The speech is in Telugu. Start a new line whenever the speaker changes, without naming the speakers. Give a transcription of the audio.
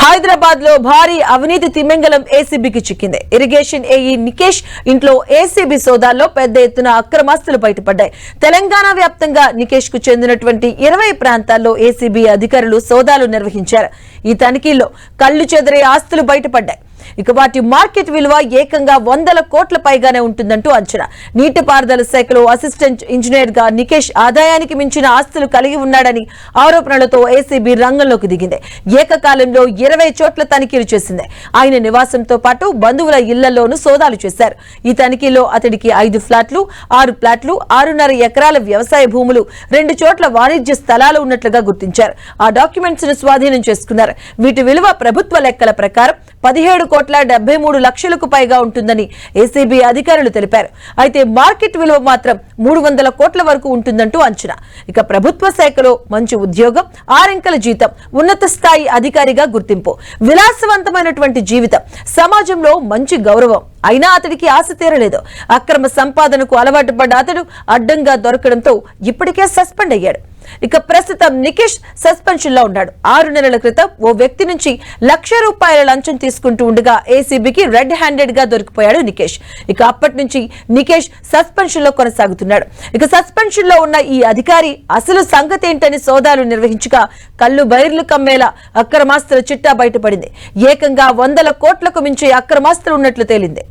హైదరాబాద్ లో భారీ అవినీతి తిమింగలం ఏసీబీకి చిక్కింది. ఇరిగేషన్ ఏఈ నికేష్ ఇంట్లో ఏసీబీ సోదాల్లో పెద్ద ఎత్తున అక్రమాస్తులు బయటపడ్డాయి. తెలంగాణ వ్యాప్తంగా నికేష్ కు చెందినటువంటి 20 ప్రాంతాల్లో ఏసీబీ అధికారులు సోదాలు నిర్వహించారు. ఈ తనిఖీల్లో కళ్లు చెదిరే ఆస్తులు బయటపడ్డాయి. ఇక వాటి మార్కెట్ విలువ ఏకంగా 100 కోట్ల పైగానే ఉంటుందంటూ అంచనా. నీటిపారుదల శాఖలో అసిస్టెంట్ ఇంజనీర్ గా నికేష్ ఆదాయానికి మించిన ఆస్తులు కలిగి ఉన్నాడని ఆరోపణలతో ఏసీబీ రంగంలోకి దిగింది. ఏకకాలంలో 20 చోట్ల తనిఖీలు చేసింది. ఆయన నివాసంతో పాటు బంధువుల ఇళ్లలోనూ సోదాలు చేశారు. ఈ తనిఖీలో అతడికి 5 ఫ్లాట్లు, 6 ప్లాట్లు, 6.5 ఎకరాల వ్యవసాయ భూములు, 2 చోట్ల వాణిజ్య స్థలాలు ఉన్నట్లుగా గుర్తించారు. ఆ డాక్యుమెంట్స్ ను స్వాధీనం చేసుకున్నారు. వీటి విలువ ప్రభుత్వ లెక్కల ప్రకారం 17,73,00,000కు పైగా ఉంటుందని ఏసీబీ అధికారులు తెలిపారు. అయితే మార్కెట్ విలువ మాత్రం 300 కోట్ల వరకు ఉంటుందంటూ అంచనా. ఇక ప్రభుత్వ శాఖలో మంచి ఉద్యోగం, 6 అంకెల జీతం, ఉన్నత స్థాయి అధికారిగా గుర్తింపు, విలాసవంతమైనటువంటి జీవితం, సమాజంలో మంచి గౌరవం. అయినా అతడికి ఆశ తీరలేదు. అక్రమ సంపాదనకు అలవాటు పడ్డ అతడు అడ్డంగా దొరకడంతో ఇప్పటికే సస్పెండ్ అయ్యాడు. ఇక ప్రస్తుతం నికేష్ సస్పెన్షన్ లో ఉన్నాడు. 6 నెలల క్రితం ఓ వ్యక్తి నుంచి ₹1,00,000 లంచం తీసుకుంటూ ఉండగా ఏసీబీకి రెడ్ హ్యాండెడ్ గా దొరికిపోయాడు నికేష్. ఇక అప్పటి నుంచి నికేష్ సస్పెన్షన్ లో కొనసాగుతున్నాడు. ఇక సస్పెన్షన్ లో ఉన్న ఈ అధికారి అసలు సంగతి ఏంటని సోదాలు నిర్వహించగా కళ్ళు బైర్లు కమ్మేలా అక్రమాస్తుల చిట్టా బయటపడింది. ఏకంగా 100 కోట్లకు మించి అక్రమాస్తులు ఉన్నట్లు తేలింది.